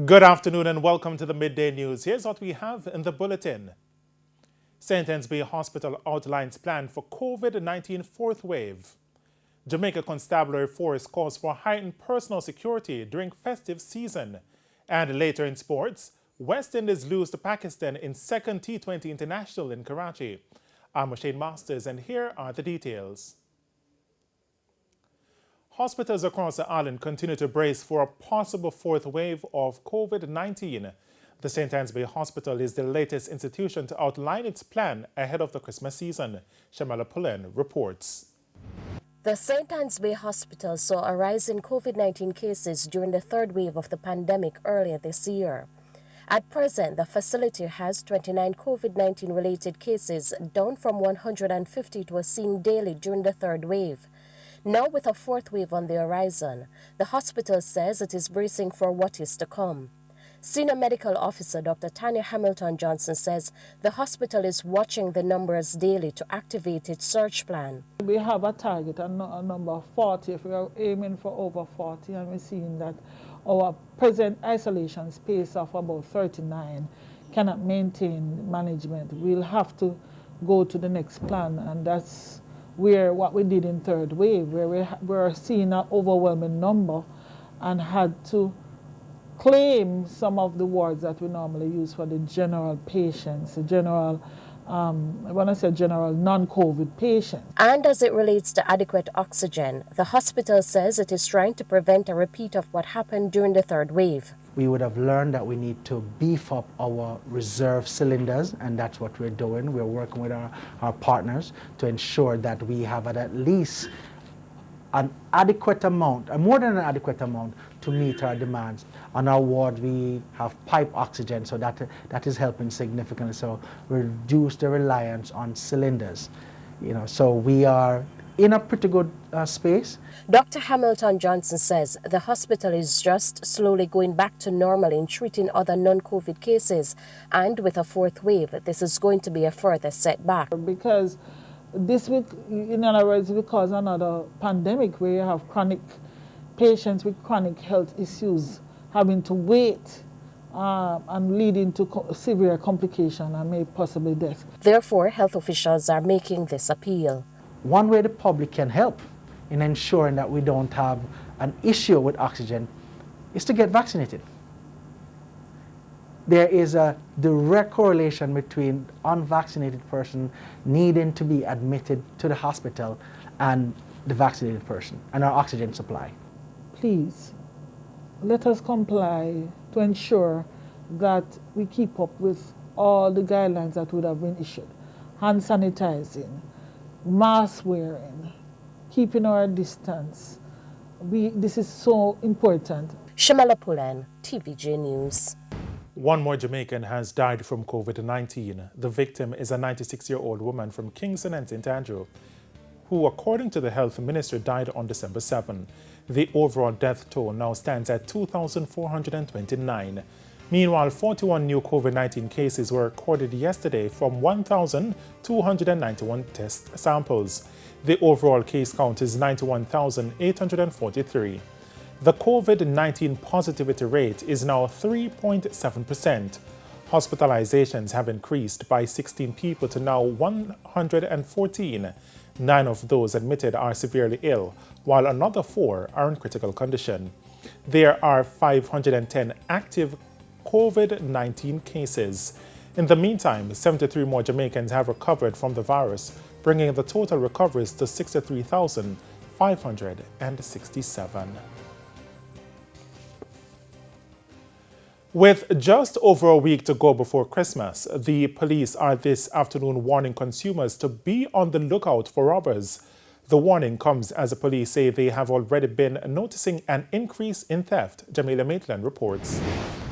Good afternoon and welcome to the Midday News. Here's what we have in the bulletin. St. Bay Hospital outlines plan for COVID-19 fourth wave. Jamaica Constabulary Force calls for heightened personal security during festive season. And later in sports, West Indies lose to Pakistan in second T20 International in Karachi. I'm Shane Masters and here are the details. Hospitals across the island continue to brace for a possible fourth wave of COVID-19. The St. Bay Hospital is the latest institution to outline its plan ahead of the Christmas season. Shamala Pullen reports. The St. Bay Hospital saw a rise in COVID-19 cases during the third wave of the pandemic earlier this year. At present, the facility has 29 COVID-19 related cases, down from 150 it was seen daily during the third wave. Now with a fourth wave on the horizon, the hospital says it is bracing for what is to come. Senior Medical Officer Dr. Tanya Hamilton-Johnson says the hospital is watching the numbers daily to activate its surge plan. We have a target, a number of 40, if we are aiming for over 40, and we're seeing that our present isolation space of about 39 cannot maintain management. We'll have to go to the next plan, and that's where what we did in third wave, where we're seeing an overwhelming number and had to claim some of the wards that we normally use for the general patients, the general, when I say general, non-COVID patients. And as it relates to adequate oxygen, the hospital says it is trying to prevent a repeat of what happened during the third wave. We would have learned that we need to beef up our reserve cylinders, and that's what we're doing. We're working with our partners to ensure that we have at least an adequate amount, more than an adequate amount, to meet our demands. On our ward, we have pipe oxygen, so that is helping significantly. So reduce the reliance on cylinders. So we are in a pretty good space. Dr. Hamilton-Johnson says the hospital is just slowly going back to normal in treating other non-COVID cases, and with a fourth wave, this is going to be a further setback. Because this will, in other words, will cause another pandemic where you have chronic patients with chronic health issues having to wait and leading to severe complication and maybe possibly death. Therefore, health officials are making this appeal. One way the public can help in ensuring that we don't have an issue with oxygen is to get vaccinated. There is a direct correlation between unvaccinated person needing to be admitted to the hospital and the vaccinated person and our oxygen supply. Please, let us comply to ensure that we keep up with all the guidelines that would have been issued. Hand sanitizing, mask wearing, keeping our distance. This is so important. Shamala Pullen, TVJ News. One more Jamaican has died from COVID-19. The victim is a 96-year-old woman from Kingston and St. Andrew, who, according to the health minister, died on December 7. The overall death toll now stands at 2,429. Meanwhile, 41 new COVID-19 cases were recorded yesterday from 1,291 test samples. The overall case count is 91,843. The COVID-19 positivity rate is now 3.7%. Hospitalizations have increased by 16 people to now 114. 9 of those admitted are severely ill, while another 4 are in critical condition. There are 510 active COVID-19 cases. In the meantime, 73 more Jamaicans have recovered from the virus, bringing the total recoveries to 63,567. With just over a week to go before Christmas, the police are this afternoon warning consumers to be on the lookout for robbers. The warning comes as the police say they have already been noticing an increase in theft. Jamila Maitland reports.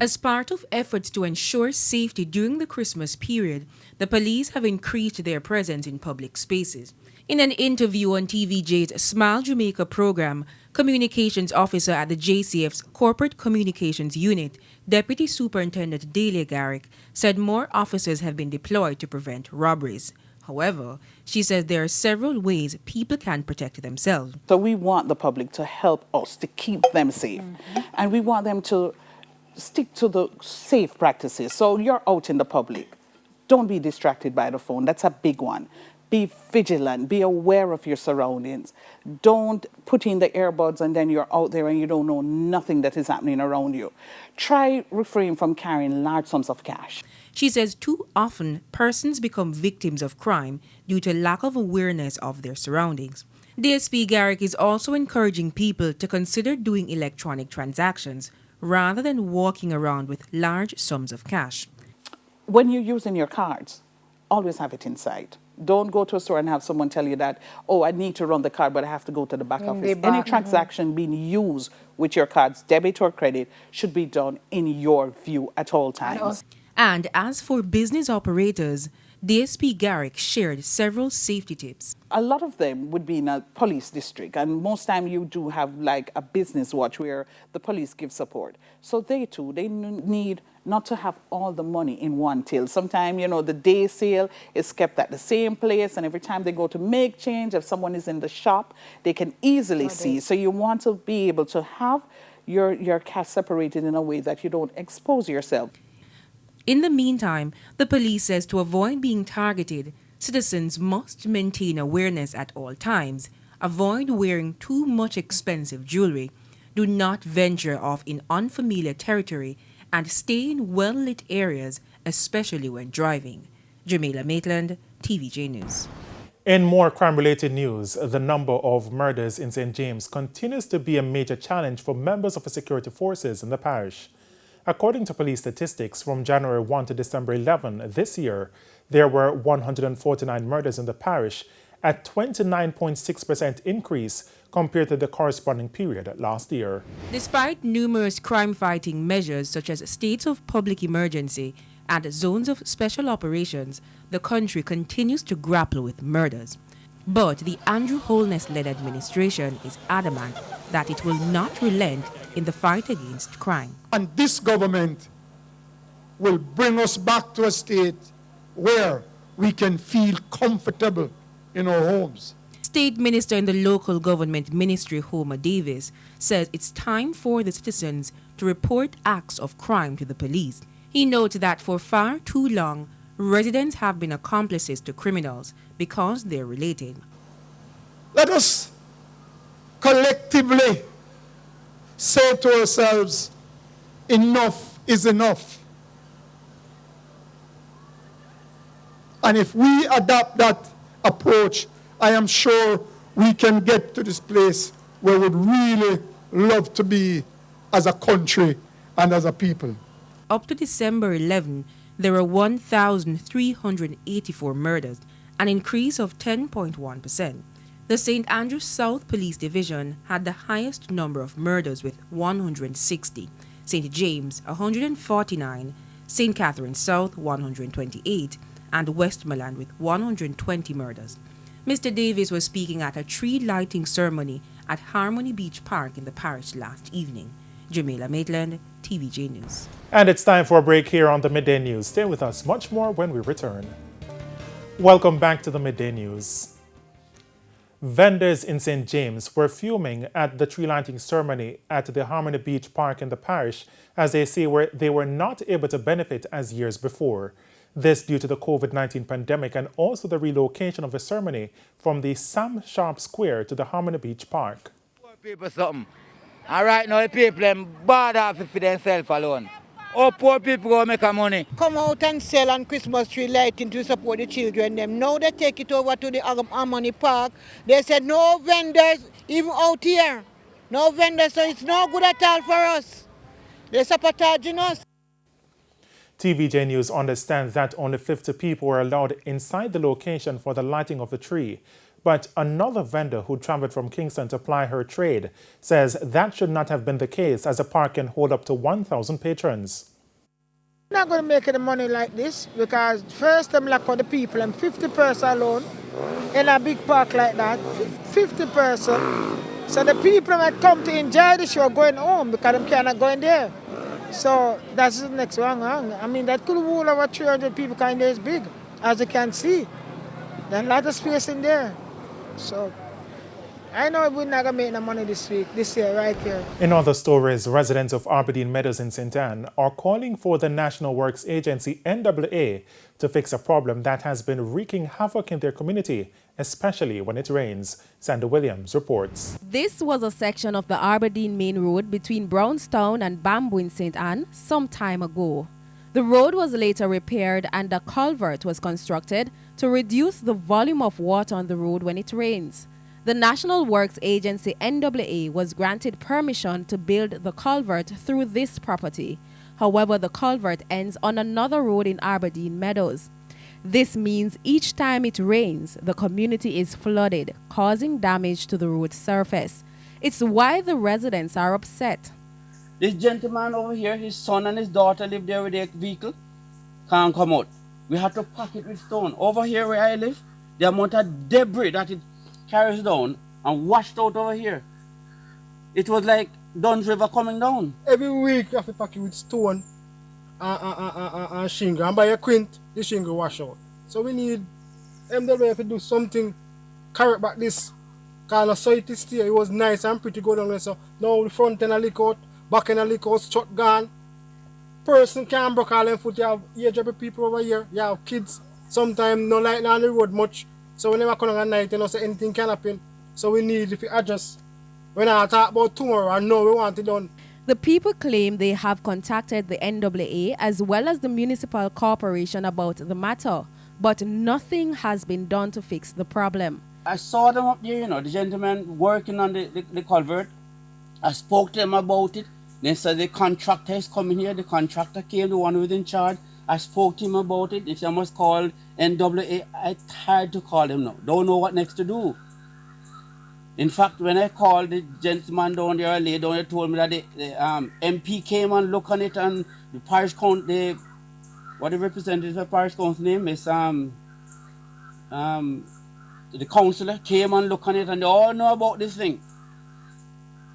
As part of efforts to ensure safety during the Christmas period, the police have increased their presence in public spaces. In an interview on TVJ's Smile Jamaica program, Communications Officer at the JCF's Corporate Communications Unit, Deputy Superintendent Delia Garrick, said more officers have been deployed to prevent robberies. However, she says there are several ways people can protect themselves. So we want the public to help us to keep them safe. And we want them to stick to the safe practices. So you're out in the public. Don't be distracted by the phone. That's a big one. Be vigilant. Be aware of your surroundings. Don't put in the earbuds and then you're out there and you don't know nothing that is happening around you. Try refrain from carrying large sums of cash. She says too often persons become victims of crime due to lack of awareness of their surroundings. DSP Garrick is also encouraging people to consider doing electronic transactions rather than walking around with large sums of cash. When you're using your cards, always have it inside. Don't go to a store and have someone tell you that, oh, I need to run the card, but I have to go to the back office. Any transaction being used with your cards, debit or credit, should be done in your view at all times. And as for business operators, DSP Garrick shared several safety tips. A lot of them would be in a police district, and most time you do have like a business watch where the police give support. So they need not to have all the money in one till. Sometimes, the day sale is kept at the same place, and every time they go to make change, if someone is in the shop, they can easily see. So you want to be able to have your cash separated in a way that you don't expose yourself. In the meantime, the police says to avoid being targeted, citizens must maintain awareness at all times, avoid wearing too much expensive jewelry, do not venture off in unfamiliar territory, and stay in well-lit areas, especially when driving. Jamaica Maitland, TVJ News. In more crime-related news, the number of murders in St. James continues to be a major challenge for members of the security forces in the parish. According to police statistics, from January 1 to December 11 this year, there were 149 murders in the parish, a 29.6% increase compared to the corresponding period last year. Despite numerous crime-fighting measures such as states of public emergency and zones of special operations, the country continues to grapple with murders. But the Andrew Holness-led administration is adamant that it will not relent in the fight against crime. And this government will bring us back to a state where we can feel comfortable in our homes. State Minister in the Local Government Ministry, Homer Davis, says it's time for the citizens to report acts of crime to the police. He notes that for far too long, residents have been accomplices to criminals because they're related. Let us collectively say to ourselves, enough is enough. And if we adopt that approach, I am sure we can get to this place where we would really love to be as a country and as a people. Up to December 11, there were 1,384 murders, an increase of 10.1%. The St. Andrews South Police Division had the highest number of murders with 160, St. James 149, St. Catherine South 128, and Westmoreland with 120 murders. Mr. Davis was speaking at a tree lighting ceremony at Harmony Beach Park in the parish last evening. Jamaica Maitland, TVJ News. And it's time for a break here on the Midday News. Stay with us much more when we return. Welcome back to the Midday News. Vendors in St. James were fuming at the tree lighting ceremony at the Harmony Beach Park in the parish as they say they were not able to benefit as years before. This due to the COVID-19 pandemic and also the relocation of the ceremony from the Sam Sharp Square to the Harmony Beach Park. Poor people something. And right now the people them bad off for themselves alone. All poor people go make a money. Come out and sell on Christmas tree lighting to support the children. Them now they take it over to the Harmony Park. They said no vendors even out here. No vendors, so it's no good at all for us. They're sabotaging us. TVJ News understands that only 50 people were allowed inside the location for the lighting of the tree. But another vendor who traveled from Kingston to ply her trade says that should not have been the case as the park can hold up to 1,000 patrons. I'm not going to make any money like this because first I'm like for the people and 50 person alone in a big park like that, 50 person. So the people that come to enjoy the show going home because they cannot go in there. So that's the next one. I mean, that could hold over 300 people kind of is big, as you can see. There's a lot of space in there. So I know we're not going to make no money this year, right here. In other stories, residents of Aberdeen Meadows in St. Anne are calling for the National Works Agency, NAA, to fix a problem that has been wreaking havoc in their community, especially when it rains. Sandra Williams reports. This was a section of the Aberdeen Main Road between Brownstown and Bamboo in St. Anne some time ago. The road was later repaired and a culvert was constructed to reduce the volume of water on the road when it rains. The National Works Agency NAA was granted permission to build the culvert through this property. However, the culvert ends on another road in Aberdeen Meadows. This means each time it rains, the community is flooded, causing damage to the road surface. It's why the residents are upset. This gentleman over here, his son and his daughter live there with their vehicle, can't come out. We have to pack it with stone. Over here where I live, the amount of debris that it carries down and washed out over here. It was like Dunn's River coming down. Every week you have to pack it with stone and shingle. And by a quint, the shingle wash out. So we need MWF to do something, correct back this. Because I saw it this year, it was nice and pretty good on there. So now the front end a leak out, back end a leak out, shut gone. Person can't break all them foot. You have age people over here, you have kids. Sometimes no light on the road much. So we never come on at night, you know, so anything can happen. So we need to adjust. When I talk about tomorrow, I know we want it done. The people claim they have contacted the NAA as well as the municipal corporation about the matter, but nothing has been done to fix the problem. I saw them up there, you know, the gentleman working on the culvert. I spoke to them about it. They said the contractor is coming here. The contractor came, the one who was in charge. I spoke to him about it. If I must call NAA, I tried to call him now. Don't know what next to do. In fact, when I called the gentleman down there, lay down there, told me that the MP came and looked on it, and the parish council, what the representative of the parish council name is, the councillor came and looked on it, and they all know about this thing.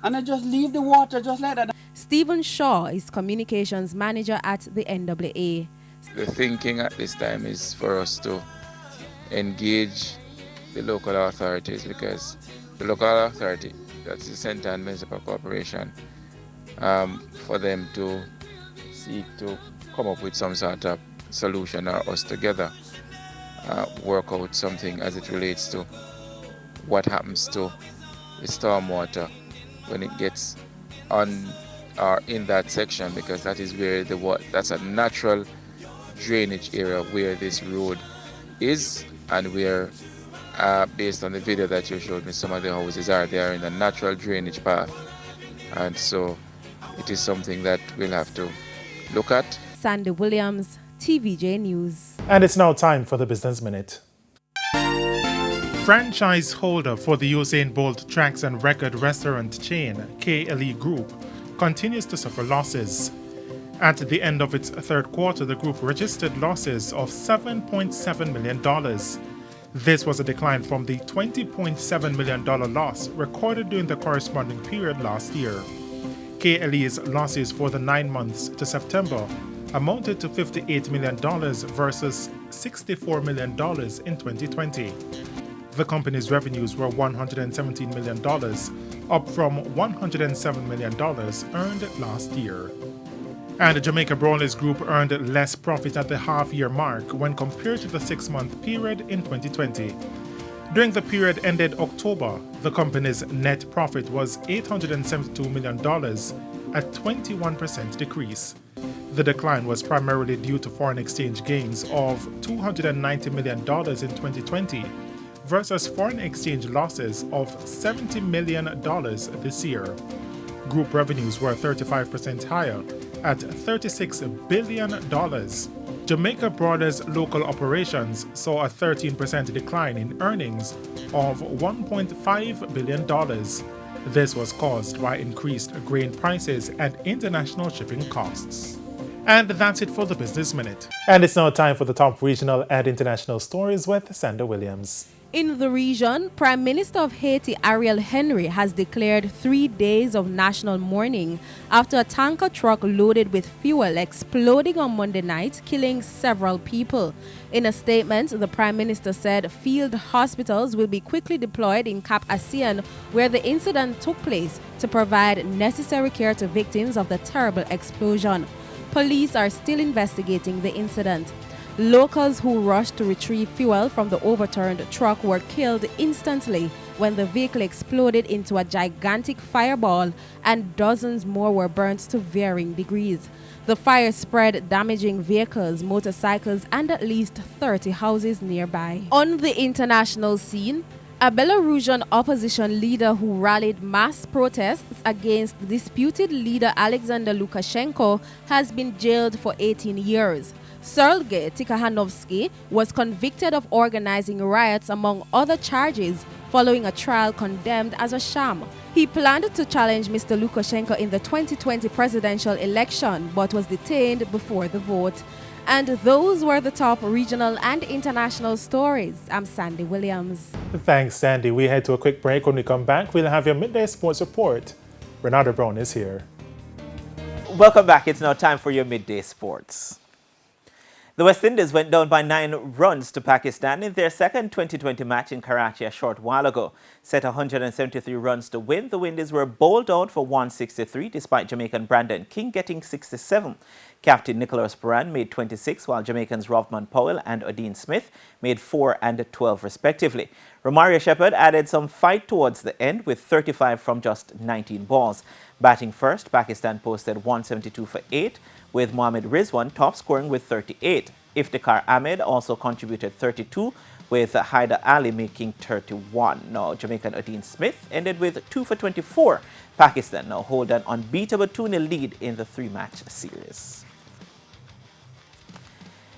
And I just leave the water just like that. Stephen Shaw is communications manager at the NAA. The thinking at this time is for us to engage the local authorities, because the local authority, that's the St. Anne Municipal Corporation, for them to seek to come up with some sort of solution, or us together work out something as it relates to what happens to the stormwater when it gets on or in that section, because that is where that's a natural drainage area where this road is, and where based on the video that you showed me, some of the houses are there in a natural drainage path, and so it is something that we'll have to look at. Sandy Williams, TVJ News. And it's now time for the Business Minute. Franchise holder for the Usain Bolt Tracks and Record restaurant chain, KLE Group, continues to suffer losses. At the end of its third quarter, the group registered losses of $7.7 million. This was a decline from the $20.7 million loss recorded during the corresponding period last year. KLE's losses for the 9 months to September amounted to $58 million versus $64 million in 2020. The company's revenues were $117 million, up from $107 million earned last year. And the Jamaica Brawlers Group earned less profit at the half-year mark when compared to the 6-month period in 2020. During the period ended October, the company's net profit was $872 million, a 21% decrease. The decline was primarily due to foreign exchange gains of $290 million in 2020 versus foreign exchange losses of $70 million this year. Group revenues were 35% higher at $36 billion. Jamaica Brawlers local operations saw a 13% decline in earnings of $1.5 billion. This was caused by increased grain prices and international shipping costs. And that's it for the Business Minute. And it's now time for the top regional and international stories with Sandra Williams. In the region, Prime Minister of Haiti Ariel Henry has declared 3 days of national mourning after a tanker truck loaded with fuel exploding on Monday night, killing several people. In a statement, the Prime Minister said field hospitals will be quickly deployed in Cap Haitien, where the incident took place, to provide necessary care to victims of the terrible explosion. Police are still investigating the incident. Locals who rushed to retrieve fuel from the overturned truck were killed instantly when the vehicle exploded into a gigantic fireball, and dozens more were burnt to varying degrees. The fire spread, damaging vehicles, motorcycles, and at least 30 houses nearby. On the international scene, a Belarusian opposition leader who rallied mass protests against disputed leader Alexander Lukashenko has been jailed for 18 years. Sergei Tikhanovsky was convicted of organizing riots among other charges following a trial condemned as a sham. He planned to challenge Mr. Lukashenko in the 2020 presidential election but was detained before the vote. And those were the top regional and international stories. I'm Sandy Williams. Thanks, Sandy. We head to a quick break. When we come back, we'll have your midday sports report. Renata Brown is here. Welcome back. It's now time for your midday sports. The West Indies went down by 9 runs to Pakistan in their second 2020 match in Karachi a short while ago. Set 173 runs to win, the Windies were bowled out for 163 despite Jamaican Brandon King getting 67. Captain Nicholas Puran made 26 while Jamaicans Rovman Powell and Odin Smith made 4 and 12 respectively. Romario Shepherd added some fight towards the end with 35 from just 19 balls. Batting first, Pakistan posted 172 for 8, with Mohammad Rizwan top scoring with 38. Iftikhar Ahmed also contributed 32, with Haider Ali making 31. Now, Jamaican Odin Smith ended with 2 for 24. Pakistan now hold an unbeatable 2-0 lead in the 3-match series.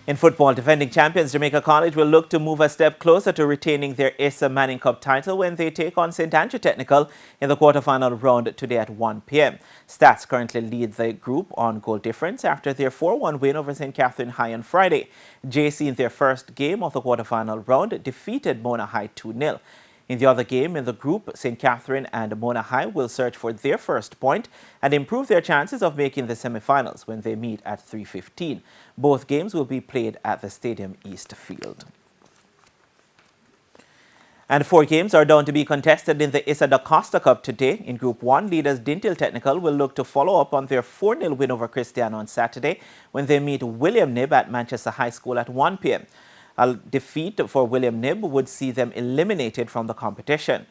In football, defending champions Jamaica College will look to move a step closer to retaining their Asa Manning Cup title when they take on St. Andrew Technical in the quarterfinal round today at 1 p.m. Stats currently lead the group on goal difference after their 4-1 win over St. Catherine High on Friday. JC in their first game of the quarterfinal round defeated Mona High 2-0. In the other game in the group, St. Catherine and Mona High will search for their first point and improve their chances of making the semi-finals when they meet at 3:15. Both games will be played at the Stadium East Field. And 4 games are down to be contested in the Issa da Costa Cup today. In Group 1, leaders Dintil Technical will look to follow up on their 4-0 win over Cristiano on Saturday when they meet William Knibb at Manchester High School at 1 p.m. A defeat for William Knibb would see them eliminated from the competition.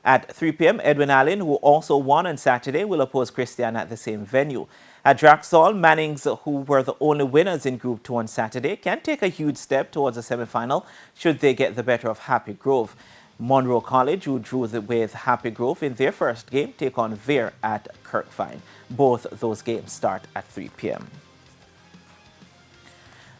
At 3 p.m., Edwin Allen, who also won on Saturday, will oppose Christian at the same venue. At Draxall, Mannings, who were the only winners in Group 2 on Saturday, can take a huge step towards a semi-final should they get the better of Happy Grove. Monroe College, who drew with Happy Grove in their first game, take on Vere at Kirkvine. Both those games start at 3 p.m.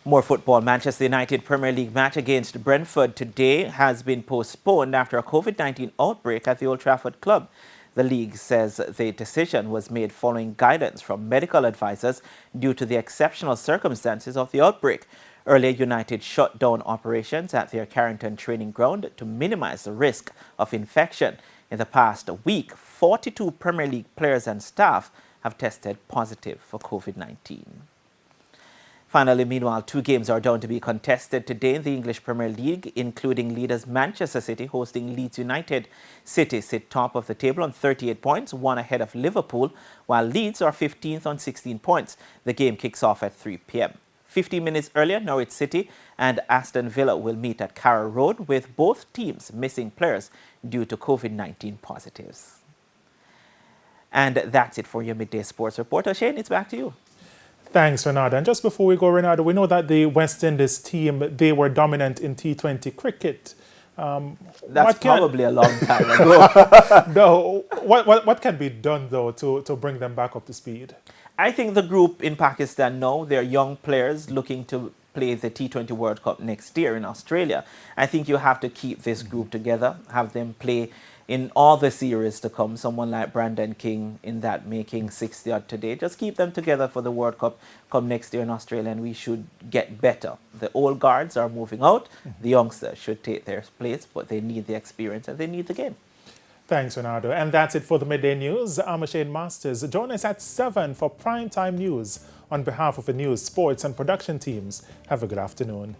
More football. Manchester United Premier League match against Brentford today has been postponed after a COVID-19 outbreak at the Old Trafford club. The league says the decision was made following guidance from medical advisors due to the exceptional circumstances of the outbreak. Earlier, United shut down operations at their Carrington training ground to minimize the risk of infection. In the past week, 42 Premier League players and staff have tested positive for COVID-19. Finally, meanwhile, 2 games are down to be contested today in the English Premier League, including leaders Manchester City hosting Leeds United. City sit top of the table on 38 points, 1 ahead of Liverpool, while Leeds are 15th on 16 points. The game kicks off at 3 p.m. 15 minutes earlier, Norwich City and Aston Villa will meet at Carrow Road, with both teams missing players due to COVID-19 positives. And that's it for your midday sports report. Shane, it's back to you. Thanks, Renata. And just before we go, Renata, we know that the West Indies team, they were dominant in T20 cricket. That's probably a long time ago. No, what can be done, though, to bring them back up to speed? I think the group in Pakistan now, they're young players looking to play the T20 World Cup next year in Australia. I think you have to keep this group together, have them play in all the series to come, someone like Brandon King in that making 60 odd today. Just keep them together for the World Cup come next year in Australia, and we should get better. The old guards are moving out. The youngsters should take their place, but they need the experience and they need the game. Thanks, Ronaldo. And that's it for the Midday News. I'm Shane Masters. Join us at 7 for primetime news. On behalf of the news, sports and production teams, have a good afternoon.